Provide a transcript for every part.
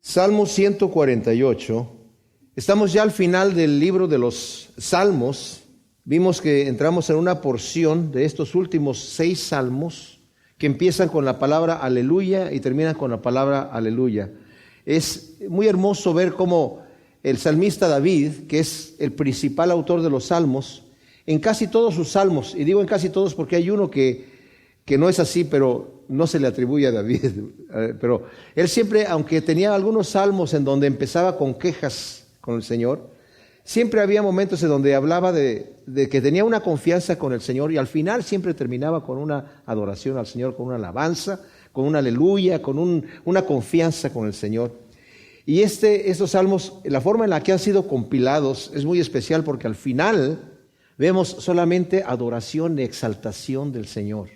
Salmo 148. Estamos ya al final del libro de los Salmos. Vimos que entramos en una porción de estos últimos 6 salmos que empiezan con la palabra aleluya y terminan con la palabra aleluya. Es muy hermoso ver cómo el salmista David, que es el principal autor de los salmos, en casi todos sus salmos, y digo en casi todos porque hay uno que no es así, pero no se le atribuye a David, pero él siempre, aunque tenía algunos salmos en donde empezaba con quejas con el Señor, siempre había momentos en donde hablaba de que tenía una confianza con el Señor y al final siempre terminaba con una adoración al Señor, con una alabanza, con una aleluya, con una confianza con el Señor. Y estos salmos, la forma en la que han sido compilados es muy especial porque al final vemos solamente adoración y exaltación del Señor.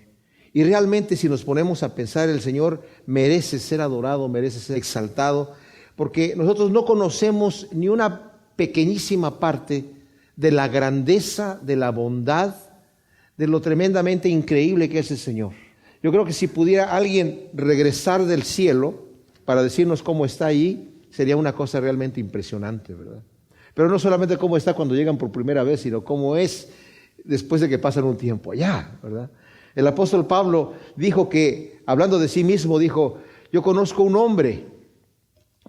Y realmente si nos ponemos a pensar, el Señor merece ser adorado, merece ser exaltado, porque nosotros no conocemos ni una pequeñísima parte de la grandeza, de la bondad, de lo tremendamente increíble que es el Señor. Yo creo que si pudiera alguien regresar del cielo para decirnos cómo está ahí, sería una cosa realmente impresionante, ¿verdad? Pero no solamente cómo está cuando llegan por primera vez, sino cómo es después de que pasan un tiempo allá, ¿verdad? El apóstol Pablo dijo que, hablando de sí mismo, dijo, yo conozco un hombre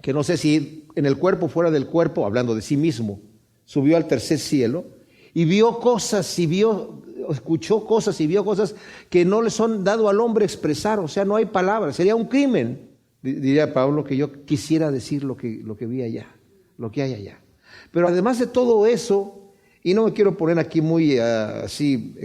que no sé si en el cuerpo o fuera del cuerpo, hablando de sí mismo, subió al tercer cielo y vio cosas escuchó cosas y vio cosas que no le son dado al hombre expresar, o sea, no hay palabras, sería un crimen, diría Pablo, que yo quisiera decir lo que vi allá, lo que hay allá. Pero además de todo eso, y no me quiero poner aquí muy así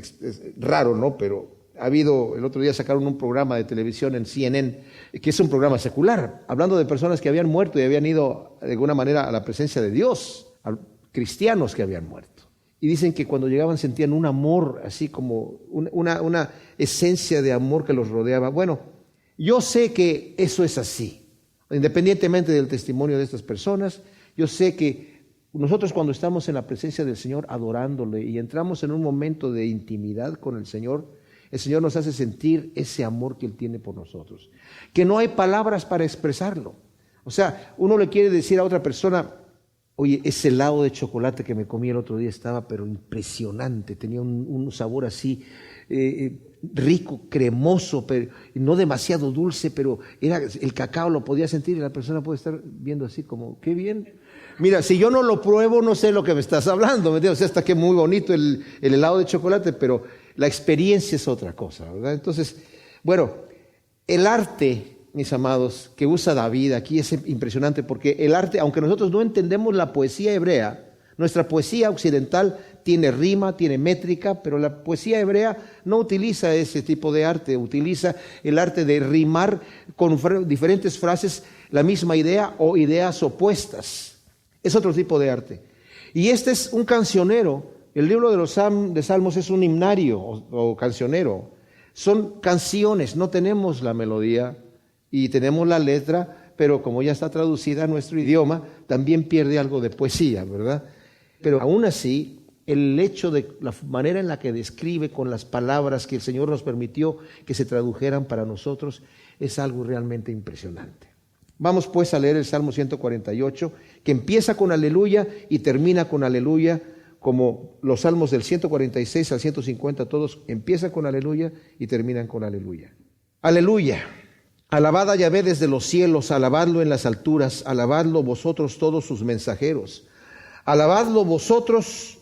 raro, ¿no? Pero ha habido, el otro día sacaron un programa de televisión en CNN, que es un programa secular, hablando de personas que habían muerto y habían ido de alguna manera a la presencia de Dios, a cristianos que habían muerto. Y dicen que cuando llegaban sentían un amor, así como una esencia de amor que los rodeaba. Bueno, yo sé que eso es así, independientemente del testimonio de estas personas. Yo sé que nosotros cuando estamos en la presencia del Señor adorándole y entramos en un momento de intimidad con el Señor nos hace sentir ese amor que Él tiene por nosotros, que no hay palabras para expresarlo. O sea, uno le quiere decir a otra persona, oye, ese helado de chocolate que me comí el otro día estaba pero impresionante, tenía un sabor así rico, cremoso, pero no demasiado dulce, pero era el cacao, lo podía sentir y la persona puede estar viendo así como, qué bien. Mira, si yo no lo pruebo, no sé lo que me estás hablando, ¿me entiendes? O sea, está que muy bonito el helado de chocolate, pero la experiencia es otra cosa, ¿verdad? Entonces, bueno, el arte, mis amados, que usa David aquí es impresionante porque el arte, aunque nosotros no entendemos la poesía hebrea, nuestra poesía occidental tiene rima, tiene métrica, pero la poesía hebrea no utiliza ese tipo de arte, utiliza el arte de rimar con diferentes frases la misma idea o ideas opuestas. Es otro tipo de arte. Y este es un cancionero. El libro de los Salmos es un himnario o cancionero. Son canciones, no tenemos la melodía y tenemos la letra, pero como ya está traducida a nuestro idioma, también pierde algo de poesía, ¿verdad? Pero aún así, el hecho de la manera en la que describe con las palabras que el Señor nos permitió que se tradujeran para nosotros, es algo realmente impresionante. Vamos pues a leer el Salmo 148, que empieza con aleluya y termina con aleluya, como los salmos del 146 al 150, todos empiezan con aleluya y terminan con aleluya. Aleluya. Alabad a Yahvé desde los cielos, alabadlo en las alturas, alabadlo vosotros todos sus mensajeros, alabadlo vosotros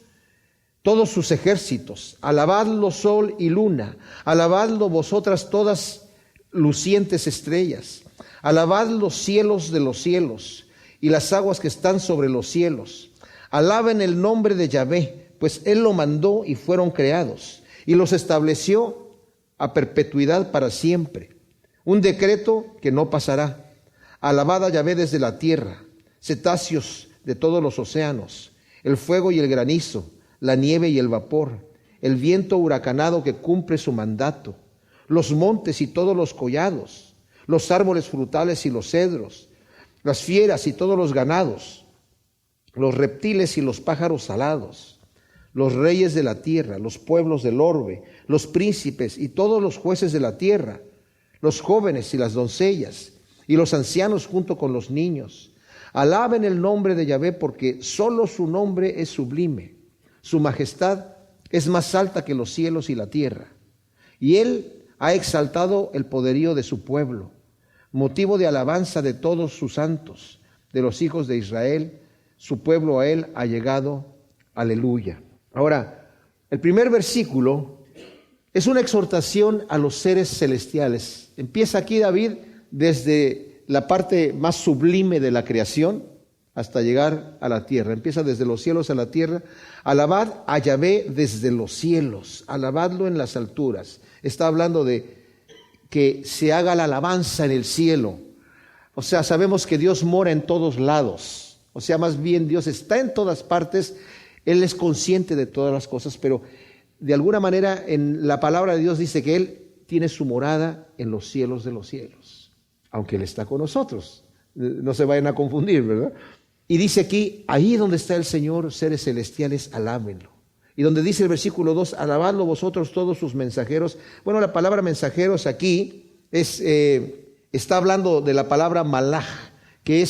todos sus ejércitos, alabadlo sol y luna, alabadlo vosotras todas lucientes estrellas, alabad los cielos de los cielos y las aguas que están sobre los cielos. Alaben el nombre de Yahvé, pues Él lo mandó y fueron creados, y los estableció a perpetuidad para siempre. Un decreto que no pasará. Alabad a Yahvé desde la tierra, cetáceos de todos los océanos, el fuego y el granizo, la nieve y el vapor, el viento huracanado que cumple su mandato, los montes y todos los collados, los árboles frutales y los cedros, las fieras y todos los ganados, los reptiles y los pájaros alados, los reyes de la tierra, los pueblos del orbe, los príncipes y todos los jueces de la tierra, los jóvenes y las doncellas, y los ancianos junto con los niños. Alaben el nombre de Yahvé, porque solo su nombre es sublime. Su majestad es más alta que los cielos y la tierra. Y él ha exaltado el poderío de su pueblo, motivo de alabanza de todos sus santos, de los hijos de Israel. Su pueblo a él ha llegado. Aleluya. Ahora, el primer versículo es una exhortación a los seres celestiales. Empieza aquí David desde la parte más sublime de la creación hasta llegar a la tierra. Empieza desde los cielos a la tierra. Alabad a Yahvé desde los cielos, alabadlo en las alturas. Está hablando de que se haga la alabanza en el cielo. O sea, sabemos que Dios mora en todos lados. O sea, más bien Dios está en todas partes. Él es consciente de todas las cosas, pero de alguna manera en la palabra de Dios dice que Él tiene su morada en los cielos de los cielos, aunque Él está con nosotros. No se vayan a confundir, ¿verdad? Y dice aquí, ahí donde está el Señor, seres celestiales, alábenlo. Y donde dice el versículo 2, alabadlo vosotros todos sus mensajeros. Bueno, la palabra mensajeros aquí está hablando de la palabra malaj, que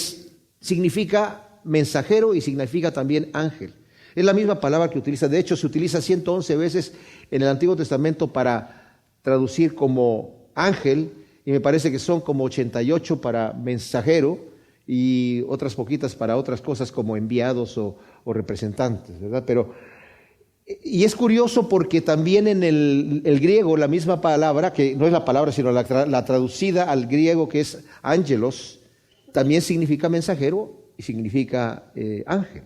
significa mensajero y significa también ángel. Es la misma palabra que utiliza. De hecho, se utiliza 111 veces en el Antiguo Testamento para traducir como ángel, y me parece que son como 88 para mensajero y otras poquitas para otras cosas como enviados o representantes, ¿verdad? Y es curioso porque también en el griego la misma palabra, que no es la palabra sino la traducida al griego, que es ángelos, también significa mensajero y significa ángel.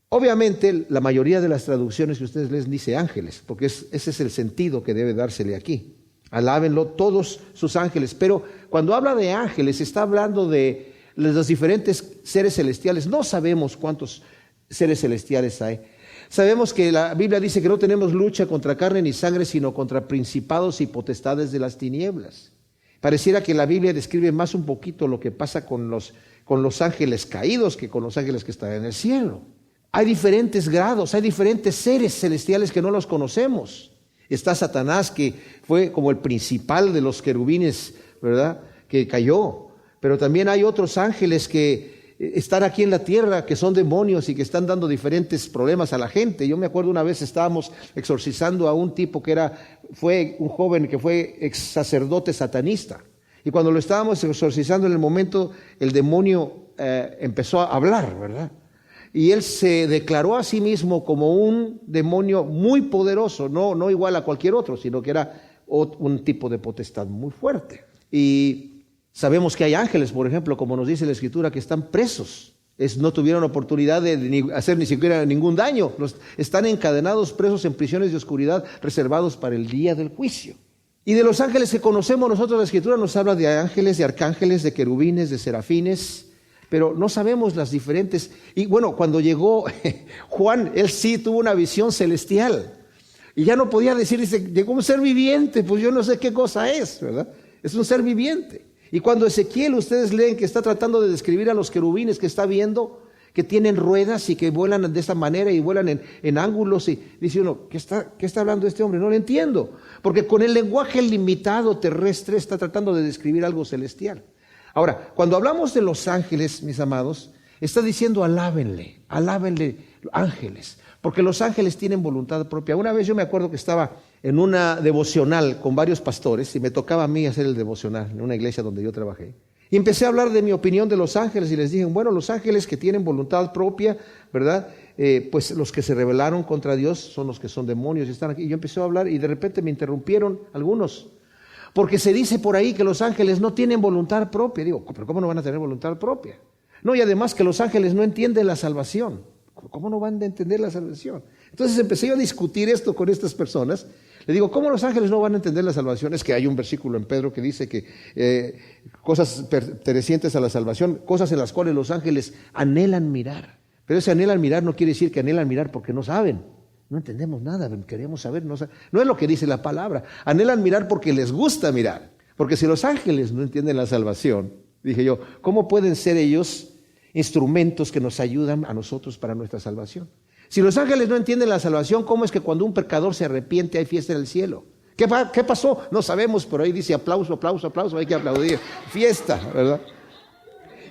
Obviamente la mayoría de las traducciones que ustedes leen dice ángeles, porque ese es el sentido que debe dársele aquí. Alábenlo todos sus ángeles. Pero cuando habla de ángeles está hablando de los diferentes seres celestiales. No sabemos cuántos seres celestiales hay. Sabemos que la Biblia dice que no tenemos lucha contra carne ni sangre, sino contra principados y potestades de las tinieblas. Pareciera que la Biblia describe más un poquito lo que pasa con los ángeles caídos que con los ángeles que están en el cielo. Hay diferentes grados, hay diferentes seres celestiales que no los conocemos. Está Satanás, que fue como el principal de los querubines, ¿verdad?, que cayó. Pero también hay otros ángeles que están aquí en la tierra, que son demonios y que están dando diferentes problemas a la gente. Yo me acuerdo una vez estábamos exorcizando a un tipo que fue un joven que fue ex sacerdote satanista. Y cuando lo estábamos exorcizando, en el momento el demonio empezó a hablar, ¿verdad? Y él se declaró a sí mismo como un demonio muy poderoso, no igual a cualquier otro, sino que era un tipo de potestad muy fuerte. Y sabemos que hay ángeles, por ejemplo, como nos dice la Escritura, que están presos. No tuvieron oportunidad de hacer ni siquiera ningún daño. Están encadenados, presos en prisiones de oscuridad, reservados para el día del juicio. Y de los ángeles que conocemos nosotros, la Escritura nos habla de ángeles, de arcángeles, de querubines, de serafines, pero no sabemos las diferentes. Y bueno, cuando llegó Juan, él sí tuvo una visión celestial. Y ya no podía decir, dice, llegó un ser viviente, pues yo no sé qué cosa es, ¿verdad? Es un ser viviente. Y cuando Ezequiel, ustedes leen que está tratando de describir a los querubines que está viendo, que tienen ruedas y que vuelan de esta manera y vuelan en ángulos, y dice uno, ¿qué está hablando este hombre? No lo entiendo, porque con el lenguaje limitado terrestre está tratando de describir algo celestial. Ahora, cuando hablamos de los ángeles, mis amados, está diciendo alábenle ángeles, porque los ángeles tienen voluntad propia. Una vez yo me acuerdo que estaba en una devocional con varios pastores y me tocaba a mí hacer el devocional en una iglesia donde yo trabajé. Y empecé a hablar de mi opinión de los ángeles y les dije, bueno, los ángeles que tienen voluntad propia, ¿verdad? Pues los que se rebelaron contra Dios son los que son demonios y están aquí. Y yo empecé a hablar y de repente me interrumpieron algunos, porque se dice por ahí que los ángeles no tienen voluntad propia. Digo, ¿pero cómo no van a tener voluntad propia? No, y además que los ángeles no entienden la salvación. ¿Cómo no van a entender la salvación? Entonces empecé yo a discutir esto con estas personas. Le digo, ¿cómo los ángeles no van a entender la salvación? Es que hay un versículo en Pedro que dice que cosas pertenecientes a la salvación, cosas en las cuales los ángeles anhelan mirar. Pero ese anhelan mirar no quiere decir que anhelan mirar porque no saben. No entendemos nada, queríamos saber. No es lo que dice la palabra. Anhelan mirar porque les gusta mirar. Porque si los ángeles no entienden la salvación, dije yo, ¿cómo pueden ser ellos instrumentos que nos ayudan a nosotros para nuestra salvación? Si los ángeles no entienden la salvación, ¿cómo es que cuando un pecador se arrepiente hay fiesta en el cielo? ¿Qué pasó? No sabemos, pero ahí dice aplauso, aplauso, aplauso, hay que aplaudir. Fiesta, ¿verdad?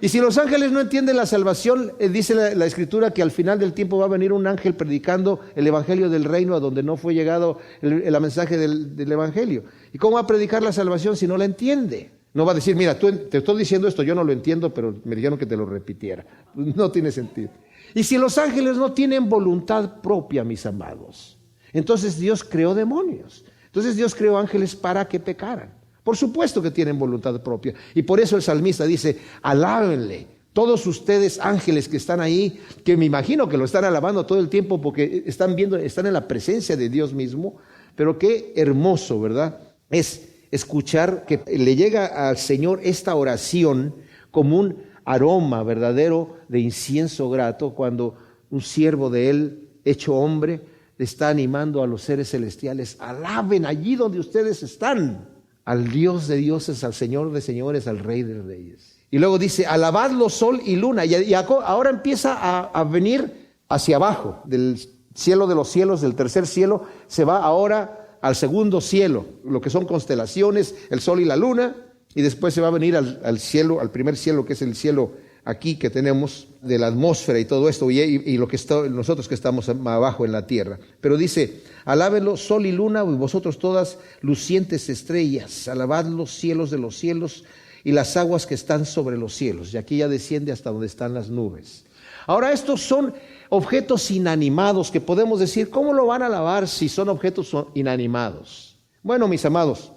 Y si los ángeles no entienden la salvación, dice la Escritura que al final del tiempo va a venir un ángel predicando el evangelio del reino a donde no fue llegado el mensaje del evangelio. ¿Y cómo va a predicar la salvación si no la entiende? No va a decir, mira, te estoy diciendo esto, yo no lo entiendo, pero me dijeron que te lo repitiera. No tiene sentido. Y si los ángeles no tienen voluntad propia, mis amados, entonces Dios creó demonios. Entonces Dios creó ángeles para que pecaran. Por supuesto que tienen voluntad propia. Y por eso el salmista dice, alábenle. Todos ustedes ángeles que están ahí, que me imagino que lo están alabando todo el tiempo porque están en la presencia de Dios mismo. Pero qué hermoso, ¿verdad? Es escuchar que le llega al Señor esta oración como un aroma verdadero de incienso grato cuando un siervo de Él, hecho hombre, le está animando a los seres celestiales. Alaben allí donde ustedes están al Dios de dioses, al Señor de señores, al Rey de reyes. Y luego dice, alabadlo sol y luna. Y ahora empieza a venir hacia abajo, del cielo de los cielos, del tercer cielo, se va ahora al segundo cielo, lo que son constelaciones, el sol y la luna, y después se va a venir al cielo, al primer cielo, que es el cielo aquí que tenemos de la atmósfera y todo esto, y lo que está, nosotros que estamos abajo en la tierra. Pero dice, alábenlo sol y luna, y vosotros todas lucientes estrellas, alabad los cielos de los cielos y las aguas que están sobre los cielos. Y aquí ya desciende hasta donde están las nubes. Ahora estos son objetos inanimados que podemos decir, ¿cómo lo van a alabar si son objetos inanimados? Bueno, mis amados,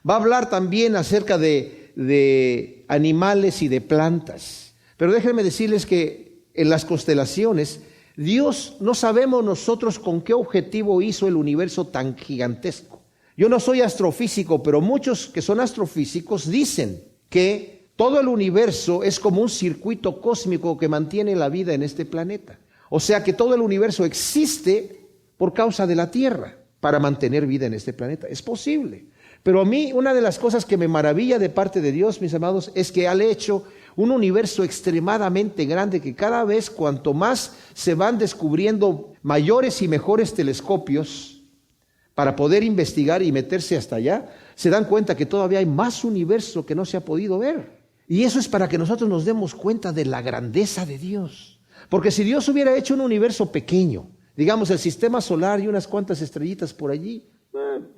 va a hablar también acerca de animales y de plantas. Pero déjenme decirles que en las constelaciones, Dios, no sabemos nosotros con qué objetivo hizo el universo tan gigantesco. Yo no soy astrofísico, pero muchos que son astrofísicos dicen que todo el universo es como un circuito cósmico que mantiene la vida en este planeta. O sea que todo el universo existe por causa de la Tierra para mantener vida en este planeta. Es posible. Pero a mí una de las cosas que me maravilla de parte de Dios, mis amados, es que ha hecho un universo extremadamente grande que cada vez cuanto más se van descubriendo mayores y mejores telescopios para poder investigar y meterse hasta allá, se dan cuenta que todavía hay más universo que no se ha podido ver. Y eso es para que nosotros nos demos cuenta de la grandeza de Dios. Porque si Dios hubiera hecho un universo pequeño, digamos el sistema solar y unas cuantas estrellitas por allí,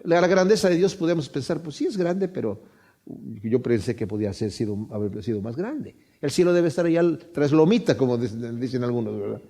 la grandeza de Dios podemos pensar, pues sí es grande, pero yo pensé que podía haber sido más grande. El cielo debe estar allá tras lomita, como dicen algunos, ¿verdad?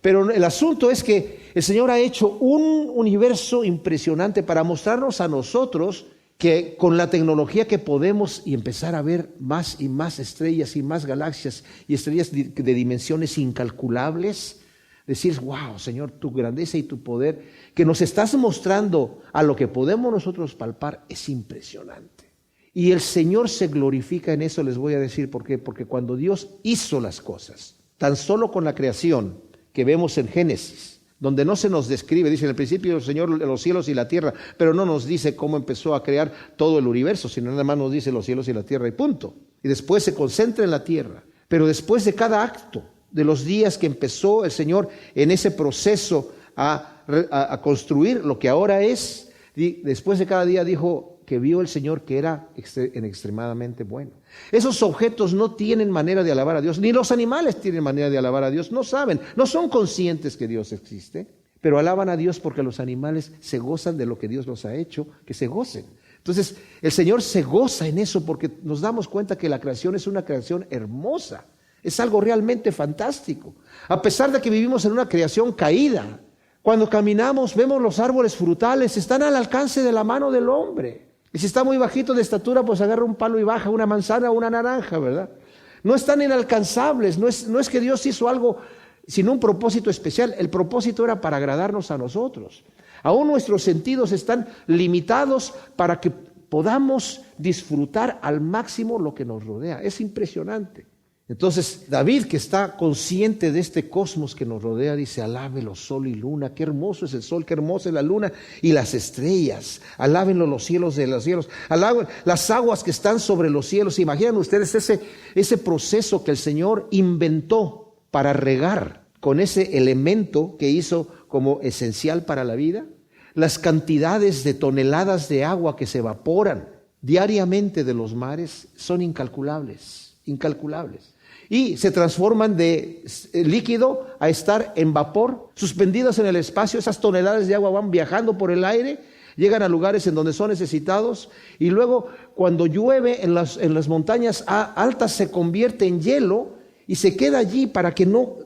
Pero el asunto es que el Señor ha hecho un universo impresionante para mostrarnos a nosotros que con la tecnología que podemos y empezar a ver más y más estrellas y más galaxias y estrellas de dimensiones incalculables, decir, wow, Señor, tu grandeza y tu poder que nos estás mostrando a lo que podemos nosotros palpar es impresionante. Y el Señor se glorifica en eso, les voy a decir por qué. Porque cuando Dios hizo las cosas, tan solo con la creación que vemos en Génesis, donde no se nos describe, dice en el principio el Señor los cielos y la tierra, pero no nos dice cómo empezó a crear todo el universo, sino nada más nos dice los cielos y la tierra y punto. Y después se concentra en la tierra. Pero después de cada acto, de los días que empezó el Señor en ese proceso a construir lo que ahora es, después de cada día dijo que vio el Señor que era extremadamente bueno. Esos objetos no tienen manera de alabar a Dios, ni los animales tienen manera de alabar a Dios, no saben, no son conscientes que Dios existe, pero alaban a Dios porque los animales se gozan de lo que Dios los ha hecho, que se gocen. Entonces, el Señor se goza en eso porque nos damos cuenta que la creación es una creación hermosa, es algo realmente fantástico. A pesar de que vivimos en una creación caída, cuando caminamos vemos los árboles frutales, están al alcance de la mano del hombre. Y si está muy bajito de estatura, pues agarra un palo y baja una manzana o una naranja, ¿verdad? No están inalcanzables, no es que Dios hizo algo sin un propósito especial. El propósito era para agradarnos a nosotros. Aún nuestros sentidos están limitados para que podamos disfrutar al máximo lo que nos rodea. Es impresionante. Entonces David, que está consciente de este cosmos que nos rodea, dice, alábelo sol y luna, qué hermoso es el sol, qué hermosa es la luna y las estrellas, alábenlo los cielos de los cielos, alaben las aguas que están sobre los cielos. Imaginen ustedes ese proceso que el Señor inventó para regar con ese elemento que hizo como esencial para la vida. Las cantidades de toneladas de agua que se evaporan diariamente de los mares son incalculables. y se transforman de líquido a estar en vapor, suspendidas en el espacio. Esas toneladas de agua van viajando por el aire, llegan a lugares en donde son necesitados, y luego cuando llueve en las montañas altas se convierte en hielo y se queda allí para que no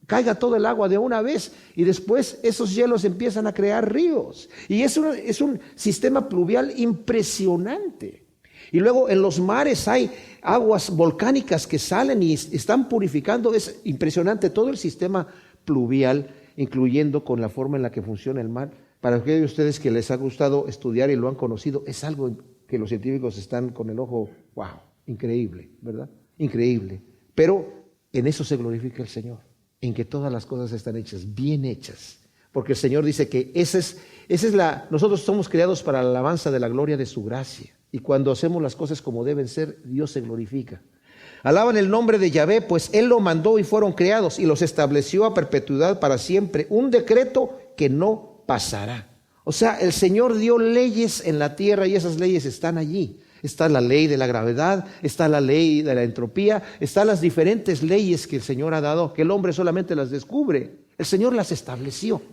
caiga todo el agua de una vez, y después esos hielos empiezan a crear ríos, y es un sistema pluvial impresionante. Y luego en los mares hay aguas volcánicas que salen y están purificando. Es impresionante todo el sistema pluvial, incluyendo con la forma en la que funciona el mar. Para aquellos de ustedes que les ha gustado estudiar y lo han conocido, es algo que los científicos están con el ojo, wow, increíble, ¿verdad? Increíble. Pero en eso se glorifica el Señor, en que todas las cosas están hechas, bien hechas. Porque el Señor dice que nosotros somos creados para la alabanza de la gloria de su gracia. Y cuando hacemos las cosas como deben ser, Dios se glorifica. Alaban el nombre de Yahvé, pues Él lo mandó y fueron creados, y los estableció a perpetuidad para siempre. Un decreto que no pasará. O sea, el Señor dio leyes en la tierra y esas leyes están allí. Está la ley de la gravedad, está la ley de la entropía, están las diferentes leyes que el Señor ha dado, que el hombre solamente las descubre. El Señor las estableció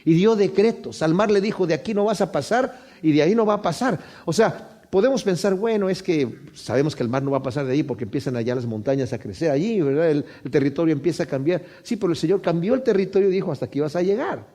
y dio decretos. Al mar le dijo, de aquí no vas a pasar y de ahí no va a pasar. O sea, podemos pensar, bueno, es que sabemos que el mar no va a pasar de ahí porque empiezan allá las montañas a crecer allí, ¿verdad? El territorio empieza a cambiar. Sí, pero el Señor cambió el territorio y dijo, hasta aquí vas a llegar.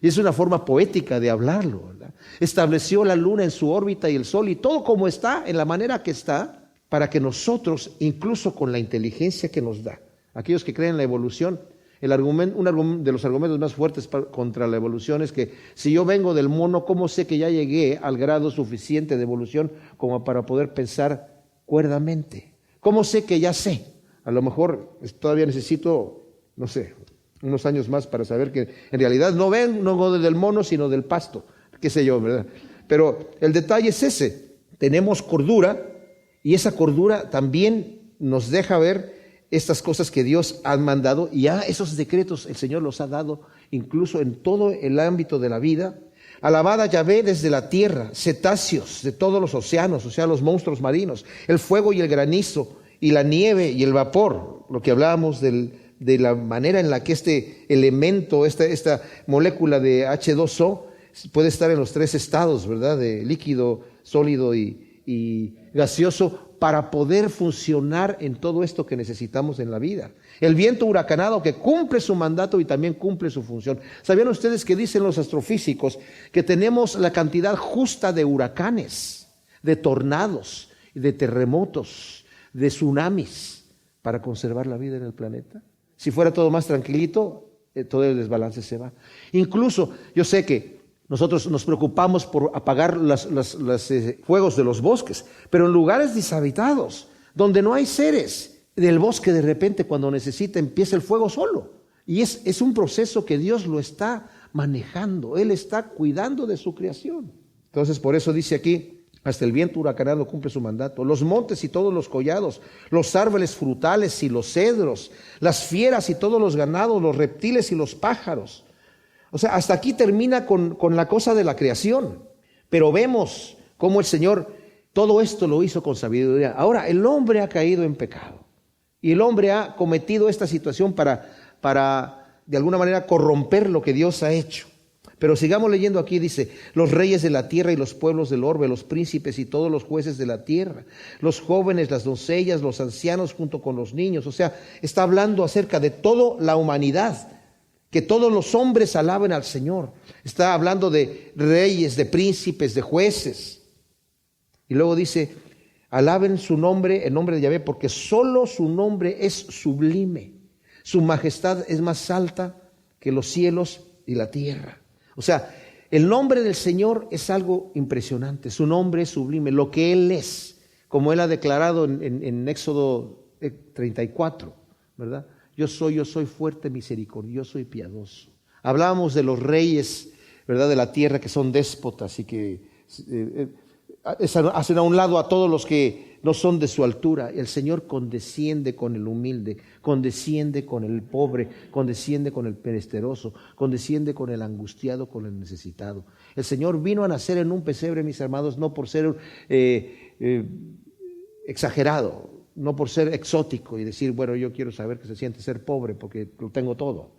Y es una forma poética de hablarlo, ¿verdad? Estableció la luna en su órbita y el sol y todo como está, en la manera que está, para que nosotros, incluso con la inteligencia que nos da, aquellos que creen en la evolución, un de los argumentos más fuertes contra la evolución es que si yo vengo del mono, ¿cómo sé que ya llegué al grado suficiente de evolución como para poder pensar cuerdamente? ¿Cómo sé que ya sé? A lo mejor todavía necesito, no sé, unos años más para saber que en realidad no vengo del mono, sino del pasto, qué sé yo, ¿verdad? Pero el detalle es ese, tenemos cordura y esa cordura también nos deja ver estas cosas que Dios ha mandado, y ya esos decretos el Señor los ha dado incluso en todo el ámbito de la vida. Alabad a Yahvé desde la tierra, cetáceos de todos los océanos, o sea, los monstruos marinos, el fuego y el granizo, y la nieve y el vapor, lo que hablábamos de la manera en la que este elemento, esta molécula de H2O puede estar en los tres estados, ¿verdad? De líquido, sólido y gaseoso, para poder funcionar en todo esto que necesitamos en la vida. El viento huracanado que cumple su mandato y también cumple su función. ¿Sabían ustedes que dicen los astrofísicos que tenemos la cantidad justa de huracanes, de tornados, de terremotos, de tsunamis para conservar la vida en el planeta? Si fuera todo más tranquilito, todo el desbalance se va. Incluso, yo sé que nosotros nos preocupamos por apagar los fuegos de los bosques, pero en lugares deshabitados, donde no hay seres, del bosque de repente cuando necesita empieza el fuego solo. Y es un proceso que Dios lo está manejando, Él está cuidando de su creación. Entonces por eso dice aquí, hasta el viento huracanado cumple su mandato, los montes y todos los collados, los árboles frutales y los cedros, las fieras y todos los ganados, los reptiles y los pájaros. O sea, hasta aquí termina con la cosa de la creación. Pero vemos cómo el Señor todo esto lo hizo con sabiduría. Ahora, el hombre ha caído en pecado. Y el hombre ha cometido esta situación para de alguna manera corromper lo que Dios ha hecho. Pero sigamos leyendo aquí, dice, los reyes de la tierra y los pueblos del orbe, los príncipes y todos los jueces de la tierra, los jóvenes, las doncellas, los ancianos junto con los niños. O sea, está hablando acerca de toda la humanidad. Que todos los hombres alaben al Señor. Está hablando de reyes, de príncipes, de jueces. Y luego dice, alaben su nombre, el nombre de Yahvé, porque solo su nombre es sublime. Su majestad es más alta que los cielos y la tierra. O sea, el nombre del Señor es algo impresionante. Su nombre es sublime, lo que Él es, como Él ha declarado en Éxodo 34, ¿verdad? Yo soy fuerte, misericordioso y piadoso. Hablábamos de los reyes, ¿verdad?, de la tierra que son déspotas y que hacen a un lado a todos los que no son de su altura. El Señor condesciende con el humilde, condesciende con el pobre, condesciende con el menesteroso, condesciende con el angustiado, con el necesitado. El Señor vino a nacer en un pesebre, mis hermanos, no por ser exagerado, no por ser exótico y decir, bueno, yo quiero saber qué se siente ser pobre porque lo tengo todo.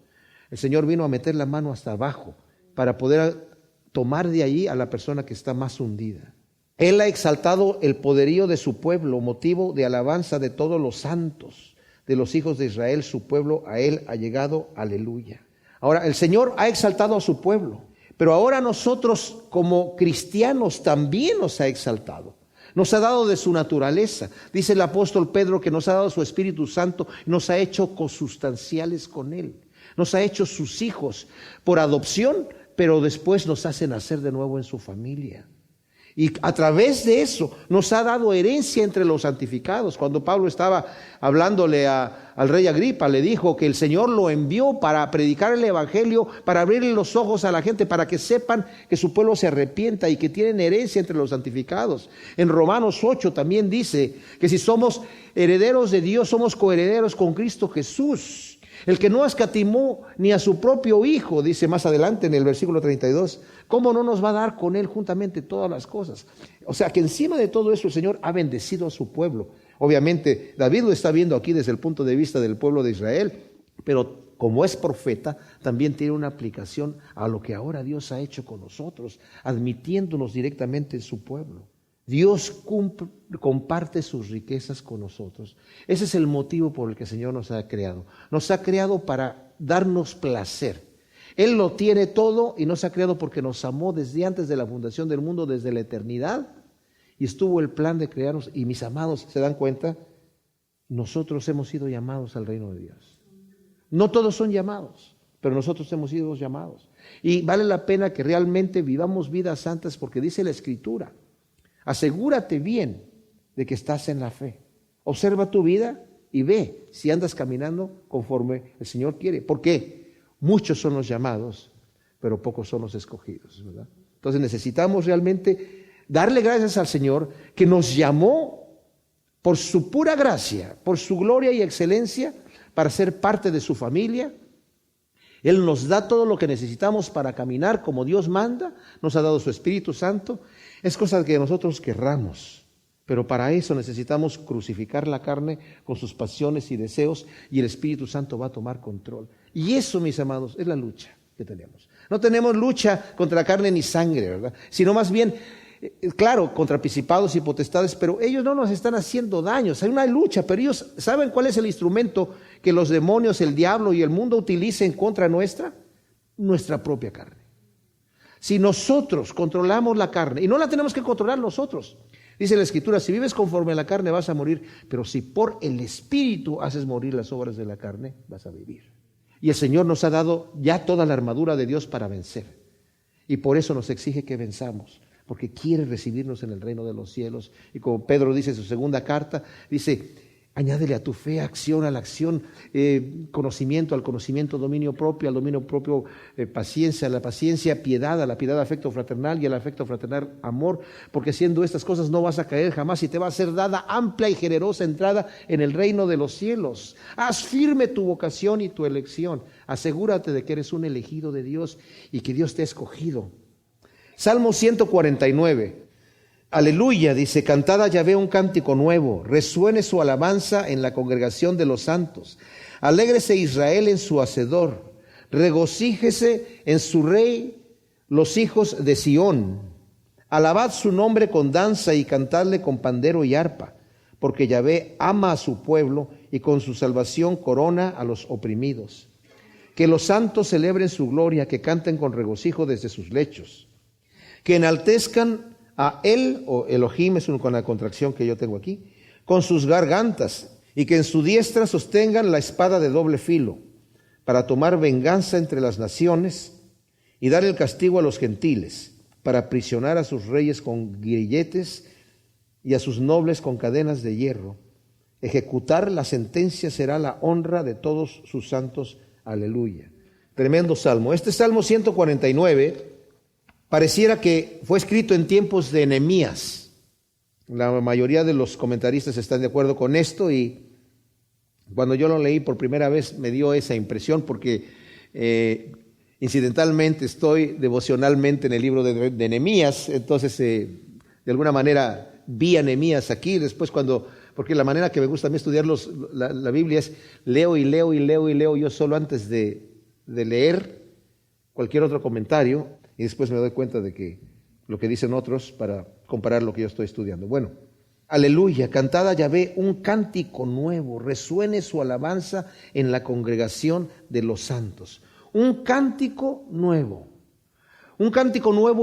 El Señor vino a meter la mano hasta abajo para poder tomar de allí a la persona que está más hundida. Él ha exaltado el poderío de su pueblo, motivo de alabanza de todos los santos, de los hijos de Israel, su pueblo, a Él ha llegado, aleluya. Ahora, el Señor ha exaltado a su pueblo, pero ahora nosotros como cristianos también nos ha exaltado. Nos ha dado de su naturaleza. Dice el apóstol Pedro que nos ha dado su Espíritu Santo, nos ha hecho consustanciales con Él. Nos ha hecho sus hijos por adopción, pero después nos hace nacer de nuevo en su familia. Y a través de eso nos ha dado herencia entre los santificados. Cuando Pablo estaba hablándole al rey Agripa, le dijo que el Señor lo envió para predicar el evangelio, para abrirle los ojos a la gente, para que sepan que su pueblo se arrepienta y que tienen herencia entre los santificados. En Romanos 8 también dice que si somos herederos de Dios, somos coherederos con Cristo Jesús. El que no escatimó ni a su propio Hijo, dice más adelante en el versículo 32, ¿cómo no nos va a dar con Él juntamente todas las cosas? O sea que encima de todo eso el Señor ha bendecido a su pueblo. Obviamente David lo está viendo aquí desde el punto de vista del pueblo de Israel, pero como es profeta, también tiene una aplicación a lo que ahora Dios ha hecho con nosotros, admitiéndonos directamente en su pueblo. Dios comparte sus riquezas con nosotros. Ese es el motivo por el que el Señor nos ha creado. Nos ha creado para darnos placer. Él lo tiene todo y nos ha creado porque nos amó desde antes de la fundación del mundo, desde la eternidad. Y estuvo el plan de crearnos. Y mis amados, ¿se dan cuenta? Nosotros hemos sido llamados al reino de Dios. No todos son llamados, pero nosotros hemos sido llamados. Y vale la pena que realmente vivamos vidas santas porque dice la Escritura. Asegúrate bien de que estás en la fe. Observa tu vida y ve si andas caminando conforme el Señor quiere. ¿Por qué? Muchos son los llamados, pero pocos son los escogidos, ¿verdad? Entonces necesitamos realmente darle gracias al Señor que nos llamó por su pura gracia, por su gloria y excelencia, para ser parte de su familia. Él nos da todo lo que necesitamos para caminar como Dios manda, nos ha dado su Espíritu Santo. Es cosa que nosotros querramos, pero para eso necesitamos crucificar la carne con sus pasiones y deseos y el Espíritu Santo va a tomar control. Y eso, mis amados, es la lucha que tenemos. No tenemos lucha contra carne ni sangre, ¿verdad? Sino más bien, claro, contra principados y potestades, pero ellos no nos están haciendo daños. Hay una lucha, pero ellos ¿saben cuál es el instrumento que los demonios, el diablo y el mundo utilicen contra nuestra? Nuestra propia carne. Si nosotros controlamos la carne, y no la tenemos que controlar nosotros, dice la Escritura, si vives conforme a la carne vas a morir, pero si por el Espíritu haces morir las obras de la carne, vas a vivir. Y el Señor nos ha dado ya toda la armadura de Dios para vencer. Y por eso nos exige que venzamos, porque quiere recibirnos en el reino de los cielos. Y como Pedro dice en su segunda carta, dice, añádele a tu fe acción a la acción, conocimiento al conocimiento, dominio propio al dominio propio, paciencia a la paciencia, piedad a la piedad, afecto fraternal y al afecto fraternal amor, porque haciendo estas cosas no vas a caer jamás y te va a ser dada amplia y generosa entrada en el reino de los cielos. Haz firme tu vocación y tu elección. Asegúrate de que eres un elegido de Dios y que Dios te ha escogido. Salmo 149. Aleluya, dice, cantad a Yahvé un cántico nuevo, resuene su alabanza en la congregación de los santos. Alégrese Israel en su hacedor, regocíjese en su rey los hijos de Sión. Alabad su nombre con danza y cantadle con pandero y arpa, porque Yahvé ama a su pueblo y con su salvación corona a los oprimidos. Que los santos celebren su gloria, que canten con regocijo desde sus lechos, que enaltezcan a él, o Elohim es con la contracción que yo tengo aquí, con sus gargantas, y que en su diestra sostengan la espada de doble filo, para tomar venganza entre las naciones y dar el castigo a los gentiles, para aprisionar a sus reyes con grilletes y a sus nobles con cadenas de hierro. Ejecutar la sentencia será la honra de todos sus santos. Aleluya. Tremendo salmo. Este Salmo 149 pareciera que fue escrito en tiempos de Nehemías. La mayoría de los comentaristas están de acuerdo con esto y cuando yo lo leí por primera vez me dio esa impresión porque incidentalmente estoy devocionalmente en el libro de Nehemías, entonces de alguna manera vi a Nehemías aquí. Después cuando porque la manera que me gusta a mí estudiar la Biblia es leo y leo y leo y leo yo solo antes de leer cualquier otro comentario, y después me doy cuenta de que lo que dicen otros para comparar lo que yo estoy estudiando. Bueno, aleluya, cantad a Yahvé un cántico nuevo, resuene su alabanza en la congregación de los santos. Un cántico nuevo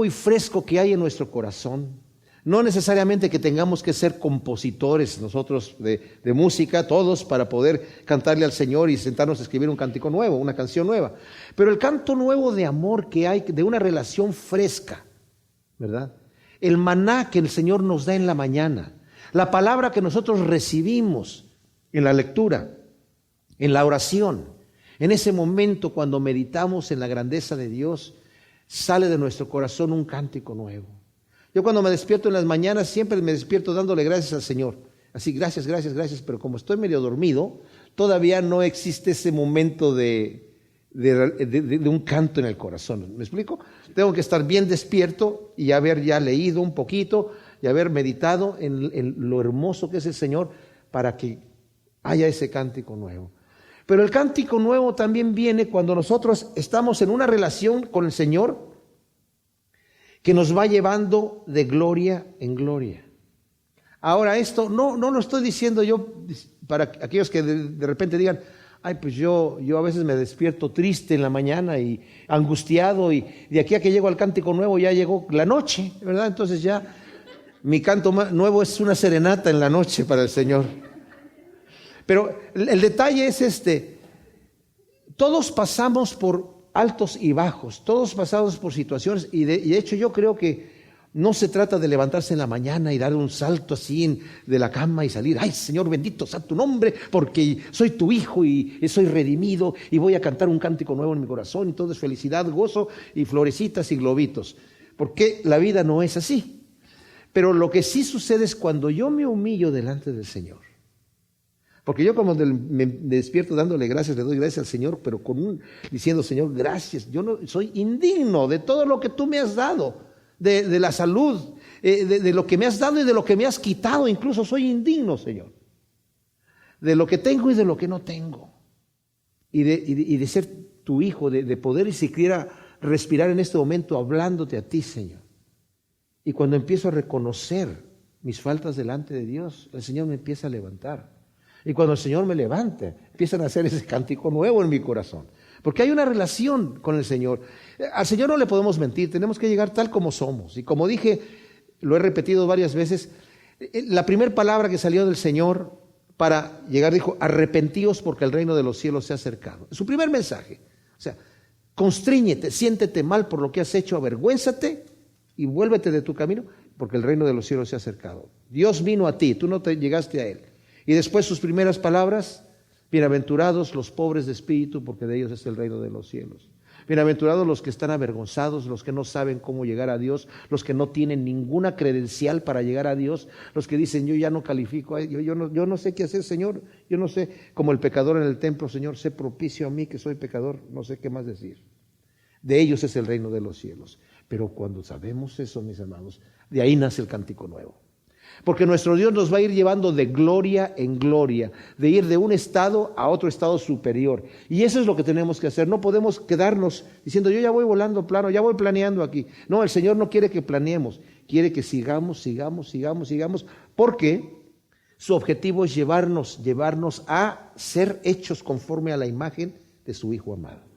y fresco que hay en nuestro corazón. No necesariamente que tengamos que ser compositores nosotros de música, todos, para poder cantarle al Señor y sentarnos a escribir un cántico nuevo, una canción nueva. Pero el canto nuevo de amor que hay, de una relación fresca, ¿verdad? El maná que el Señor nos da en la mañana, la palabra que nosotros recibimos en la lectura, en la oración, en ese momento cuando meditamos en la grandeza de Dios, sale de nuestro corazón un cántico nuevo. Yo cuando me despierto en las mañanas siempre me despierto dándole gracias al Señor. Así, gracias, gracias, gracias, pero como estoy medio dormido, todavía no existe ese momento de un canto en el corazón. ¿Me explico? Tengo que estar bien despierto y haber ya leído un poquito y haber meditado en lo hermoso que es el Señor para que haya ese cántico nuevo. Pero el cántico nuevo también viene cuando nosotros estamos en una relación con el Señor que nos va llevando de gloria en gloria. Ahora esto no lo estoy diciendo yo para aquellos que de repente digan, ay, pues yo a veces me despierto triste en la mañana y angustiado, y de aquí a que llego al cántico nuevo ya llegó la noche, ¿verdad? Entonces ya mi canto nuevo es una serenata en la noche para el Señor. Pero el detalle es este: todos pasamos por altos y bajos, todos pasamos por situaciones, y de hecho yo creo que no se trata de levantarse en la mañana y dar un salto así de la cama y salir, ay, Señor bendito sea tu nombre, porque soy tu hijo y soy redimido y voy a cantar un cántico nuevo en mi corazón, y todo es felicidad, gozo y florecitas y globitos, porque la vida no es así. Pero lo que sí sucede es cuando yo me humillo delante del Señor. Porque yo como me despierto dándole gracias, le doy gracias al Señor, pero diciendo, Señor, gracias, yo no soy indigno de todo lo que tú me has dado, de la salud, de lo que me has dado y de lo que me has quitado, incluso soy indigno, Señor, de lo que tengo y de lo que no tengo, y de ser tu hijo, de poder y siquiera respirar en este momento hablándote a ti, Señor. Y cuando empiezo a reconocer mis faltas delante de Dios, el Señor me empieza a levantar. Y cuando el Señor me levante, empiezan a hacer ese cántico nuevo en mi corazón. Porque hay una relación con el Señor. Al Señor no le podemos mentir, tenemos que llegar tal como somos. Y como dije, lo he repetido varias veces, la primera palabra que salió del Señor para llegar dijo, arrepentíos porque el reino de los cielos se ha acercado. Su primer mensaje. O sea, constríñete, siéntete mal por lo que has hecho, avergüénzate y vuélvete de tu camino porque el reino de los cielos se ha acercado. Dios vino a ti, tú no te llegaste a Él. Y después sus primeras palabras, bienaventurados los pobres de espíritu, porque de ellos es el reino de los cielos. Bienaventurados los que están avergonzados, los que no saben cómo llegar a Dios, los que no tienen ninguna credencial para llegar a Dios, los que dicen, yo ya no califico, yo no sé qué hacer, Señor, yo no sé, como el pecador en el templo, Señor, sé propicio a mí que soy pecador, no sé qué más decir. De ellos es el reino de los cielos. Pero cuando sabemos eso, mis hermanos, de ahí nace el cántico nuevo. Porque nuestro Dios nos va a ir llevando de gloria en gloria, de ir de un estado a otro estado superior. Y eso es lo que tenemos que hacer. No podemos quedarnos diciendo, yo ya voy volando plano, ya voy planeando aquí. No, el Señor no quiere que planeemos, quiere que sigamos, porque su objetivo es llevarnos a ser hechos conforme a la imagen de su Hijo amado.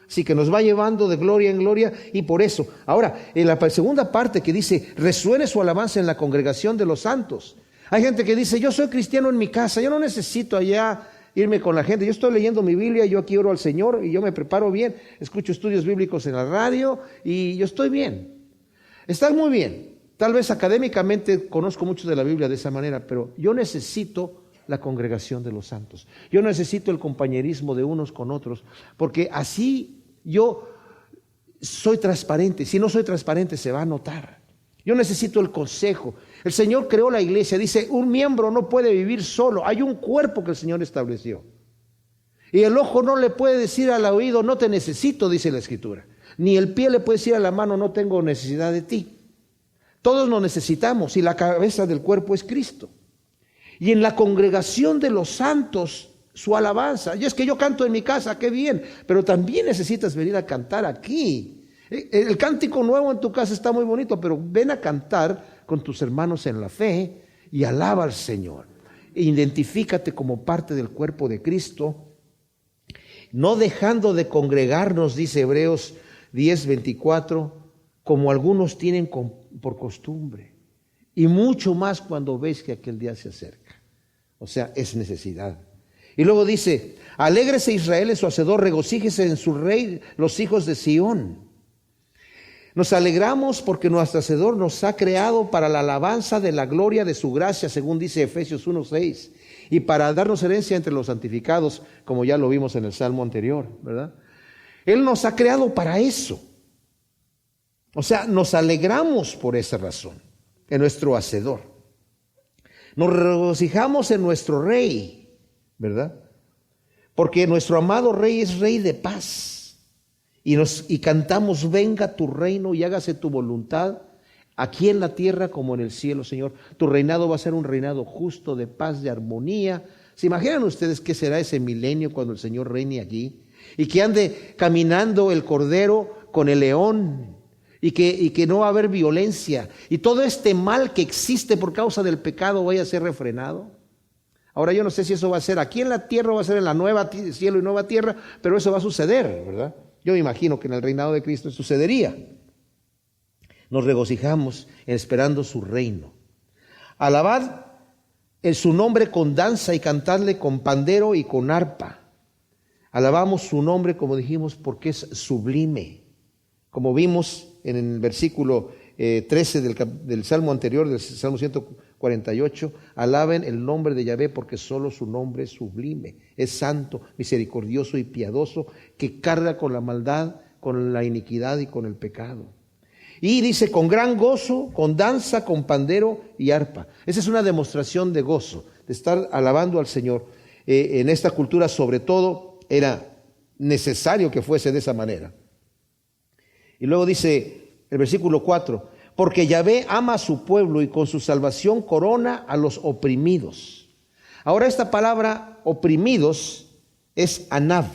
Así que nos va llevando de gloria en gloria, y por eso. Ahora, en la segunda parte que dice, resuene su alabanza en la congregación de los santos. Hay gente que dice, yo soy cristiano en mi casa, yo no necesito allá irme con la gente. Yo estoy leyendo mi Biblia, yo aquí oro al Señor y yo me preparo bien, escucho estudios bíblicos en la radio y yo estoy bien. Está muy bien. Tal vez académicamente conozco mucho de la Biblia de esa manera, pero yo necesito la congregación de los santos. Yo necesito el compañerismo de unos con otros, porque así yo soy transparente. Si no soy transparente, se va a notar. Yo necesito el consejo. El Señor creó la iglesia. Dice, un miembro no puede vivir solo. Hay un cuerpo que el Señor estableció. Y el ojo no le puede decir al oído, no te necesito, dice la Escritura. Ni el pie le puede decir a la mano, no tengo necesidad de ti. Todos nos necesitamos y la cabeza del cuerpo es Cristo. Y en la congregación de los santos, su alabanza. Y es que yo canto en mi casa, qué bien, pero también necesitas venir a cantar aquí. El cántico nuevo en tu casa está muy bonito, pero ven a cantar con tus hermanos en la fe y alaba al Señor. Identifícate como parte del cuerpo de Cristo, no dejando de congregarnos, dice Hebreos 10:24, como algunos tienen por costumbre, y mucho más cuando ves que aquel día se acerca. O sea, es necesidad. Y luego dice, alégrese Israel en su hacedor, regocíjese en su rey los hijos de Sión. Nos alegramos porque nuestro hacedor nos ha creado para la alabanza de la gloria de su gracia, según dice Efesios 1:6, y para darnos herencia entre los santificados, como ya lo vimos en el Salmo anterior, ¿verdad? Él nos ha creado para eso. O sea, nos alegramos por esa razón, en nuestro hacedor. Nos regocijamos en nuestro rey, ¿verdad? Porque nuestro amado rey es rey de paz. Y cantamos, venga tu reino y hágase tu voluntad, aquí en la tierra como en el cielo, Señor. Tu reinado va a ser un reinado justo, de paz, de armonía. ¿Se imaginan ustedes qué será ese milenio cuando el Señor reine aquí? Y que ande caminando el cordero con el león, y que no va a haber violencia, y todo este mal que existe por causa del pecado vaya a ser refrenado. Ahora yo no sé si eso va a ser aquí en la tierra o va a ser en la nueva cielo y nueva tierra, pero eso va a suceder, ¿verdad? Yo me imagino que en el reinado de Cristo sucedería. Nos regocijamos esperando su reino. Alabad en su nombre con danza y cantadle con pandero y con arpa. Alabamos su nombre, como dijimos, porque es sublime. Como vimos en el versículo 13 del Salmo anterior, del Salmo 148, alaben el nombre de Yahvé porque solo su nombre es sublime, es santo, misericordioso y piadoso, que carga con la maldad, con la iniquidad y con el pecado. Y dice, con gran gozo, con danza, con pandero y arpa. Esa es una demostración de gozo, de estar alabando al Señor. En esta cultura, sobre todo, era necesario que fuese de esa manera. Y luego dice el versículo 4, porque Yahvé ama a su pueblo y con su salvación corona a los oprimidos. Ahora esta palabra oprimidos es anav.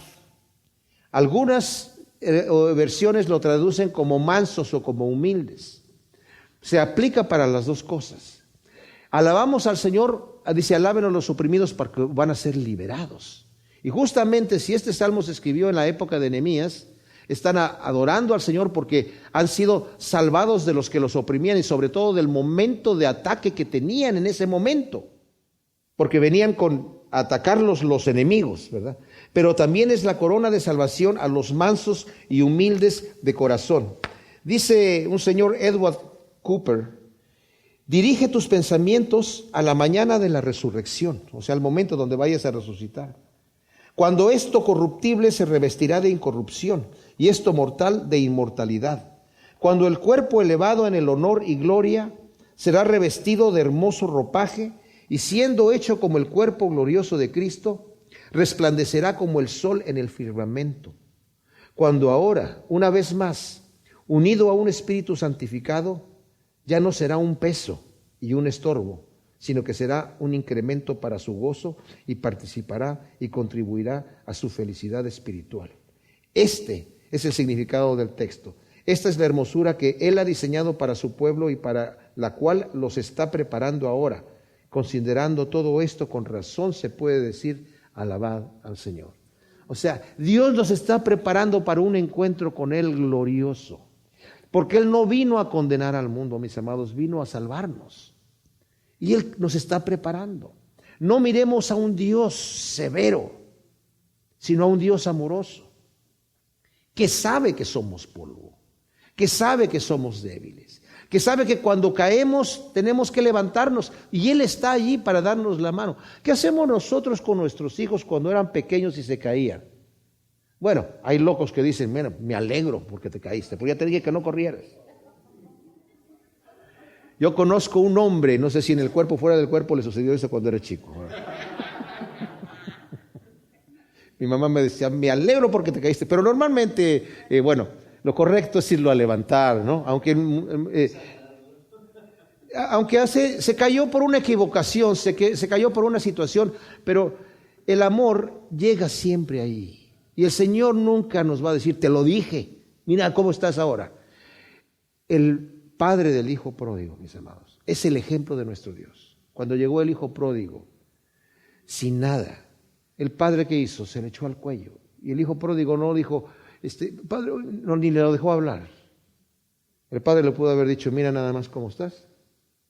Algunas versiones lo traducen como mansos o como humildes. Se aplica para las dos cosas. Alabamos al Señor, dice, alaben a los oprimidos porque van a ser liberados. Y justamente si este salmo se escribió en la época de Nehemías, están adorando al Señor porque han sido salvados de los que los oprimían y sobre todo del momento de ataque que tenían en ese momento, porque venían a atacarlos los enemigos, ¿verdad? Pero también es la corona de salvación a los mansos y humildes de corazón. Dice un señor Edward Cooper, dirige tus pensamientos a la mañana de la resurrección, o sea, al momento donde vayas a resucitar. Cuando esto corruptible se revestirá de incorrupción y esto mortal de inmortalidad. Cuando el cuerpo elevado en el honor y gloria será revestido de hermoso ropaje y siendo hecho como el cuerpo glorioso de Cristo, resplandecerá como el sol en el firmamento. Cuando ahora, una vez más, unido a un espíritu santificado, ya no será un peso y un estorbo, sino que será un incremento para su gozo y participará y contribuirá a su felicidad espiritual. Este es el significado del texto. Esta es la hermosura que Él ha diseñado para su pueblo y para la cual los está preparando ahora. Considerando todo esto, con razón se puede decir, alabad al Señor. O sea, Dios nos está preparando para un encuentro con Él glorioso. Porque Él no vino a condenar al mundo, mis amados, vino a salvarnos. Y Él nos está preparando. No miremos a un Dios severo, sino a un Dios amoroso, que sabe que somos polvo, que sabe que somos débiles, que sabe que cuando caemos tenemos que levantarnos y Él está allí para darnos la mano. ¿Qué hacemos nosotros con nuestros hijos cuando eran pequeños y se caían? Bueno, hay locos que dicen, mira, me alegro porque te caíste, porque ya te dije que no corrieras. Yo conozco un hombre, no sé si en el cuerpo o fuera del cuerpo le sucedió eso cuando era chico. Mi mamá me decía, me alegro porque te caíste, pero normalmente, lo correcto es irlo a levantar, ¿no? Aunque Aunque se cayó por una equivocación, se cayó por una situación, pero el amor llega siempre ahí. Y el Señor nunca nos va a decir, te lo dije, mira cómo estás ahora. El padre del hijo pródigo, mis amados, es el ejemplo de nuestro Dios. Cuando llegó el hijo pródigo, sin nada, el padre que hizo, se le echó al cuello. Y el hijo pródigo no dijo, padre, no, ni le lo dejó hablar. El padre le pudo haber dicho, mira nada más cómo estás.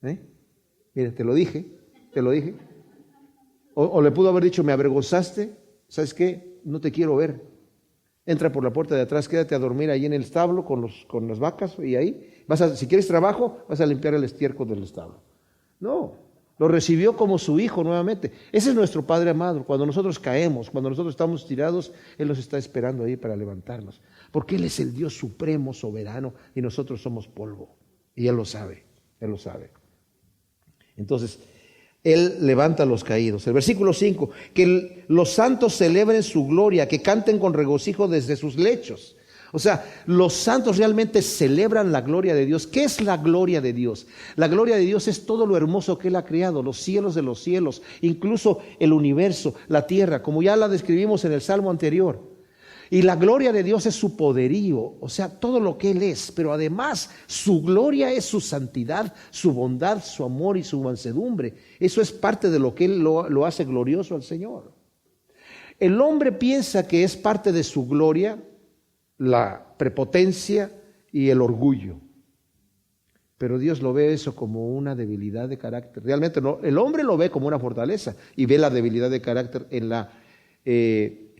Mira, te lo dije. O le pudo haber dicho, me avergonzaste, ¿sabes qué? No te quiero ver. Entra por la puerta de atrás, quédate a dormir ahí en el establo con las vacas y ahí. Si quieres trabajo, vas a limpiar el estiércol del establo. No, lo recibió como su hijo nuevamente. Ese es nuestro Padre amado. Cuando nosotros caemos, cuando nosotros estamos tirados, Él nos está esperando ahí para levantarnos. Porque Él es el Dios supremo, soberano, y nosotros somos polvo. Y Él lo sabe, Él lo sabe. Entonces, Él levanta a los caídos. El versículo 5, que los santos celebren su gloria, que canten con regocijo desde sus lechos. O sea, los santos realmente celebran la gloria de Dios. ¿Qué es la gloria de Dios? La gloria de Dios es todo lo hermoso que Él ha creado, los cielos de los cielos, incluso el universo, la tierra, como ya la describimos en el Salmo anterior. Y la gloria de Dios es su poderío, o sea, todo lo que Él es, pero además su gloria es su santidad, su bondad, su amor y su mansedumbre. Eso es parte de lo que Él lo hace glorioso al Señor. El hombre piensa que es parte de su gloria la prepotencia y el orgullo, pero Dios lo ve eso como una debilidad de carácter. Realmente no, el hombre lo ve como una fortaleza y ve la debilidad de carácter en la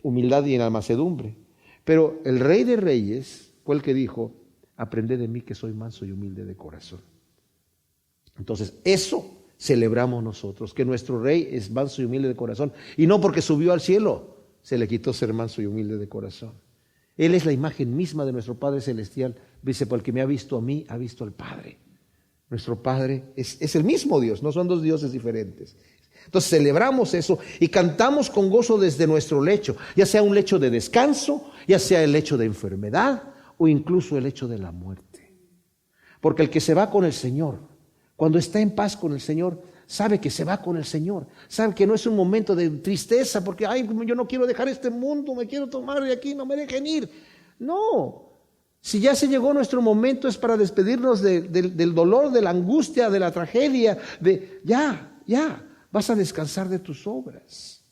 humildad y en la mansedumbre. Pero el Rey de Reyes fue el que dijo, aprended de mí que soy manso y humilde de corazón. Entonces eso celebramos nosotros, que nuestro Rey es manso y humilde de corazón, y no porque subió al cielo se le quitó ser manso y humilde de corazón. Él es la imagen misma de nuestro Padre Celestial. Dice, por el que me ha visto a mí, ha visto al Padre. Nuestro Padre es el mismo Dios, no son dos dioses diferentes. Entonces celebramos eso y cantamos con gozo desde nuestro lecho, ya sea un lecho de descanso, ya sea el lecho de enfermedad o incluso el lecho de la muerte. Porque el que se va con el Señor, cuando está en paz con el Señor, sabe que se va con el Señor, sabe que no es un momento de tristeza porque, ay, yo no quiero dejar este mundo, me quiero tomar de aquí, no me dejen ir. No, si ya se llegó nuestro momento es para despedirnos del dolor, de la angustia, de la tragedia, ya, vas a descansar de tus obras.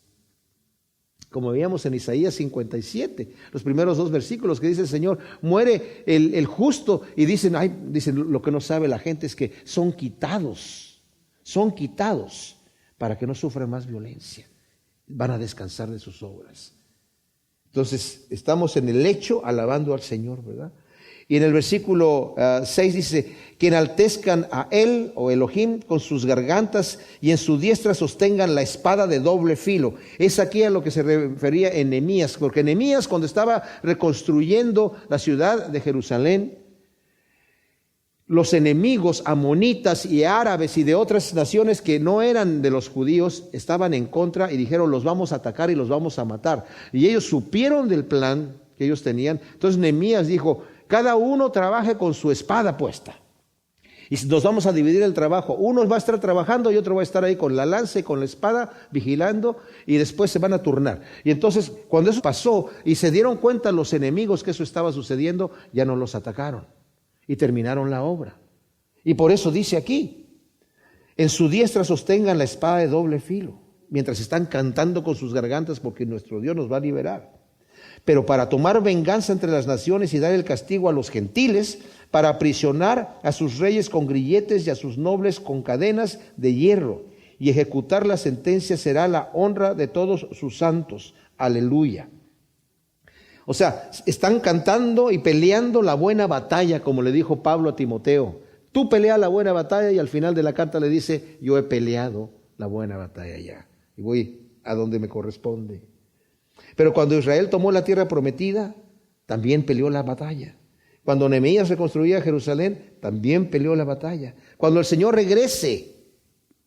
Como veíamos en Isaías 57, los primeros 2 versículos que dice el Señor, muere el justo y dicen lo que no sabe la gente es que son quitados para que no sufran más violencia. Van a descansar de sus obras. Entonces, estamos en el lecho alabando al Señor, ¿verdad? Y en el versículo 6 dice, que enaltezcan a Él o Elohim con sus gargantas y en su diestra sostengan la espada de doble filo. Es aquí a lo que se refería en Nehemías, porque Nehemías, cuando estaba reconstruyendo la ciudad de Jerusalén, los enemigos amonitas y árabes y de otras naciones que no eran de los judíos estaban en contra y dijeron, los vamos a atacar y los vamos a matar. Y ellos supieron del plan que ellos tenían. Entonces Nehemías dijo, cada uno trabaje con su espada puesta. Y nos vamos a dividir el trabajo. Uno va a estar trabajando y otro va a estar ahí con la lanza y con la espada vigilando y después se van a turnar. Y entonces cuando eso pasó y se dieron cuenta los enemigos que eso estaba sucediendo, ya no los atacaron. Y terminaron la obra. Y por eso dice aquí, en su diestra sostengan la espada de doble filo, mientras están cantando con sus gargantas porque nuestro Dios nos va a liberar. Pero para tomar venganza entre las naciones y dar el castigo a los gentiles, para aprisionar a sus reyes con grilletes y a sus nobles con cadenas de hierro, y ejecutar la sentencia será la honra de todos sus santos. Aleluya. O sea, están cantando y peleando la buena batalla, como le dijo Pablo a Timoteo. Tú pelea la buena batalla y al final de la carta le dice, yo he peleado la buena batalla ya. Y voy a donde me corresponde. Pero cuando Israel tomó la tierra prometida, también peleó la batalla. Cuando Nehemías reconstruía Jerusalén, también peleó la batalla. Cuando el Señor regrese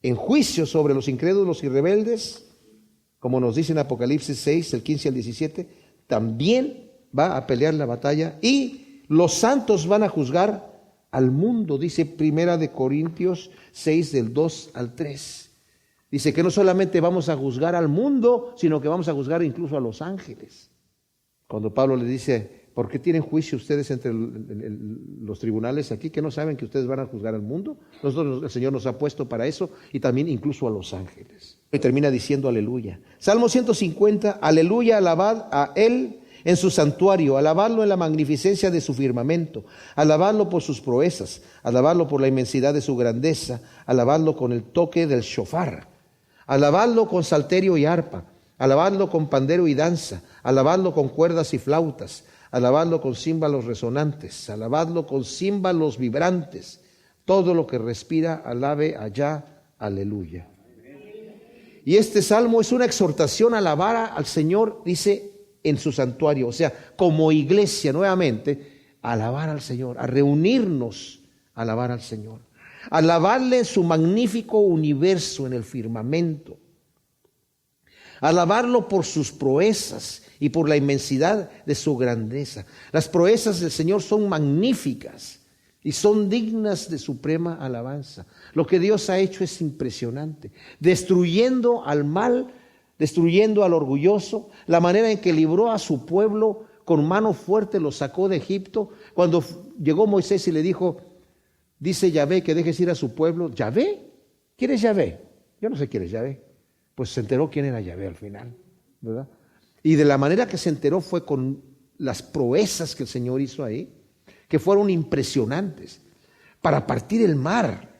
en juicio sobre los incrédulos y rebeldes, como nos dice en Apocalipsis 6, el 15 al 17, también va a pelear la batalla y los santos van a juzgar al mundo, dice Primera de Corintios 6 del 2 al 3. Dice que no solamente vamos a juzgar al mundo, sino que vamos a juzgar incluso a los ángeles. Cuando Pablo le dice, ¿por qué tienen juicio ustedes entre los tribunales aquí, que no saben que ustedes van a juzgar al mundo? Nosotros, el Señor nos ha puesto para eso, y también incluso a los ángeles. Y termina diciendo aleluya. Salmo 150, aleluya, alabad a Él en su santuario, alabadlo en la magnificencia de su firmamento, alabadlo por sus proezas, alabadlo por la inmensidad de su grandeza, alabadlo con el toque del shofar, alabadlo con salterio y arpa, alabadlo con pandero y danza, alabadlo con cuerdas y flautas, alabadlo con címbalos resonantes, alabadlo con címbalos vibrantes. Todo lo que respira, alabe allá, aleluya. Y este salmo es una exhortación a alabar al Señor, dice, en su santuario, o sea, como iglesia nuevamente, a alabar al Señor, a reunirnos a alabar al Señor, a alabarle en su magnífico universo en el firmamento, a alabarlo por sus proezas y por la inmensidad de su grandeza. Las proezas del Señor son magníficas y son dignas de suprema alabanza. Lo que Dios ha hecho es impresionante, destruyendo al mal, destruyendo al orgulloso, la manera en que libró a su pueblo con mano fuerte, lo sacó de Egipto. Cuando llegó Moisés y le dijo, dice Yahvé que dejes ir a su pueblo. ¿Yahvé? ¿Quién es Yahvé? Yo no sé quién es Yahvé. Pues se enteró quién era Yahvé al final, ¿verdad? Y de la manera que se enteró fue con las proezas que el Señor hizo ahí, que fueron impresionantes, para partir el mar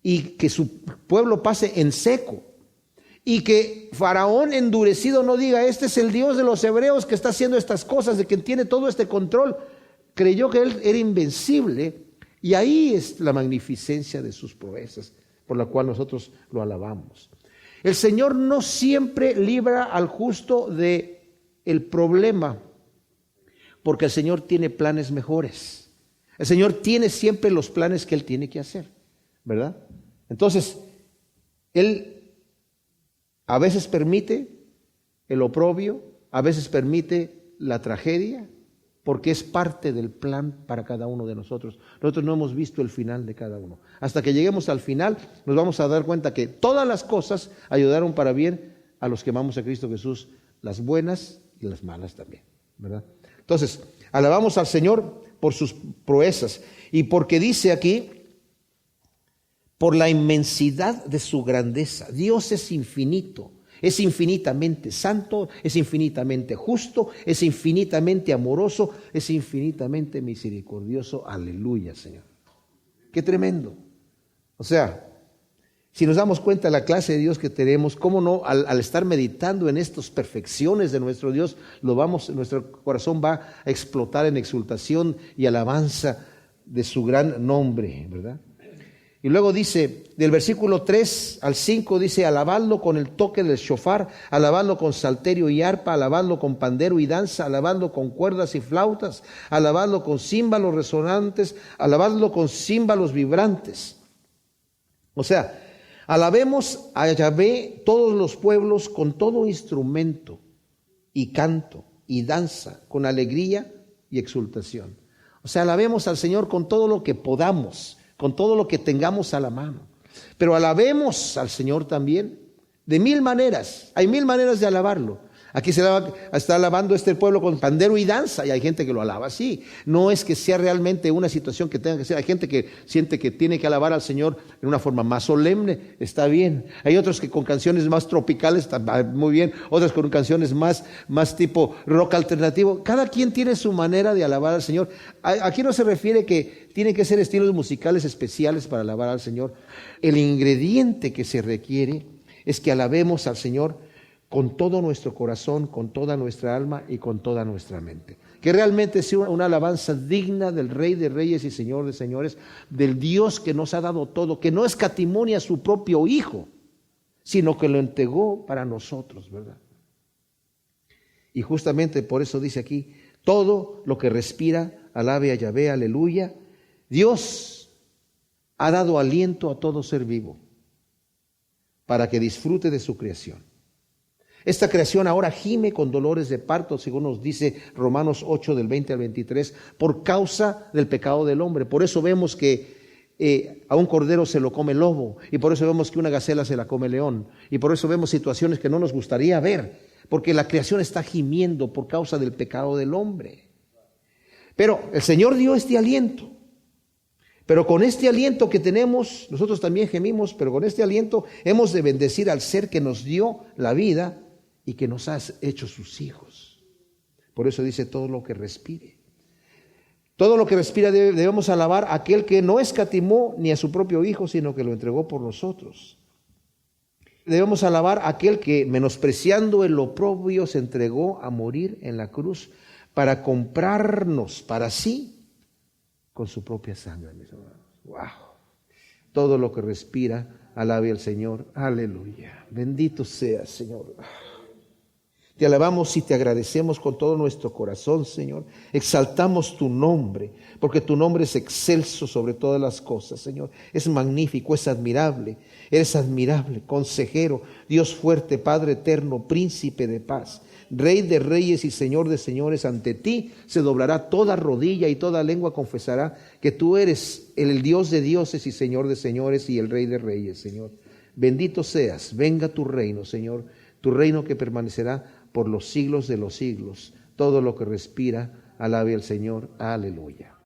y que su pueblo pase en seco. Y que Faraón endurecido no diga, este es el Dios de los hebreos que está haciendo estas cosas, de que tiene todo este control. Creyó que él era invencible, y ahí es la magnificencia de sus proezas, por la cual nosotros lo alabamos. El Señor no siempre libra al justo de el problema, porque el Señor tiene planes mejores. El Señor tiene siempre los planes que Él tiene que hacer, ¿verdad? Entonces, Él a veces permite el oprobio, a veces permite la tragedia, porque es parte del plan para cada uno de nosotros. Nosotros no hemos visto el final de cada uno. Hasta que lleguemos al final, nos vamos a dar cuenta que todas las cosas ayudaron para bien a los que amamos a Cristo Jesús, las buenas y las malas también, ¿verdad? Entonces, alabamos al Señor por sus proezas, y porque dice aquí, por la inmensidad de su grandeza. Dios es infinito, es infinitamente santo, es infinitamente justo, es infinitamente amoroso, es infinitamente misericordioso. Aleluya, Señor. Qué tremendo. O sea, si nos damos cuenta de la clase de Dios que tenemos, cómo no, al estar meditando en estas perfecciones de nuestro Dios, nuestro corazón va a explotar en exultación y alabanza de su gran nombre, ¿verdad? Y luego dice, del versículo 3 al 5, dice, alabadlo con el toque del shofar, alabadlo con salterio y arpa, alabadlo con pandero y danza, alabadlo con cuerdas y flautas, alabadlo con címbalos resonantes, alabadlo con címbalos vibrantes. O sea, alabemos a Yahvé todos los pueblos con todo instrumento y canto y danza, con alegría y exultación. O sea, alabemos al Señor con todo lo que podamos, con todo lo que tengamos a la mano. Pero alabemos al Señor también de mil maneras. Hay mil maneras de alabarlo. Aquí está alabando este pueblo con pandero y danza, y hay gente que lo alaba así. No es que sea realmente una situación que tenga que ser. Hay gente que siente que tiene que alabar al Señor en una forma más solemne, está bien. Hay otros que con canciones más tropicales, está muy bien. Otros con canciones más tipo rock alternativo. Cada quien tiene su manera de alabar al Señor. Aquí no se refiere que tienen que ser estilos musicales especiales para alabar al Señor. El ingrediente que se requiere es que alabemos al Señor con todo nuestro corazón, con toda nuestra alma y con toda nuestra mente. Que realmente sea una alabanza digna del Rey de Reyes y Señor de Señores, del Dios que nos ha dado todo, que no escatimó a su propio Hijo, sino que lo entregó para nosotros, ¿verdad? Y justamente por eso dice aquí, todo lo que respira, alabe a Yahvé, aleluya. Dios ha dado aliento a todo ser vivo para que disfrute de su creación. Esta creación ahora gime con dolores de parto, según nos dice Romanos 8 del 20 al 23, por causa del pecado del hombre. Por eso vemos que a un cordero se lo come el lobo, y por eso vemos que una gacela se la come el león, y por eso vemos situaciones que no nos gustaría ver, porque la creación está gimiendo por causa del pecado del hombre. Pero el Señor dio este aliento. Pero con este aliento que tenemos, nosotros también gemimos, pero con este aliento hemos de bendecir al ser que nos dio la vida y que nos ha hecho sus hijos. Por eso dice todo lo que respire. Todo lo que respira debemos alabar a aquel que no escatimó ni a su propio Hijo, sino que lo entregó por nosotros. Debemos alabar a aquel que, menospreciando el oprobio, se entregó a morir en la cruz para comprarnos para sí con su propia sangre, mis hermanos. ¡Wow! Todo lo que respira, alabe al Señor. ¡Aleluya! Bendito seas, Señor. Te alabamos y te agradecemos con todo nuestro corazón, Señor. Exaltamos tu nombre, porque tu nombre es excelso sobre todas las cosas, Señor. Es magnífico, es admirable. Eres admirable, consejero, Dios fuerte, Padre eterno, príncipe de paz, Rey de reyes y Señor de señores. Ante ti se doblará toda rodilla y toda lengua confesará que tú eres el Dios de dioses y Señor de señores y el Rey de reyes, Señor. Bendito seas, venga tu reino, Señor, tu reino que permanecerá por los siglos de los siglos. Todo lo que respira, alabe al Señor. Aleluya.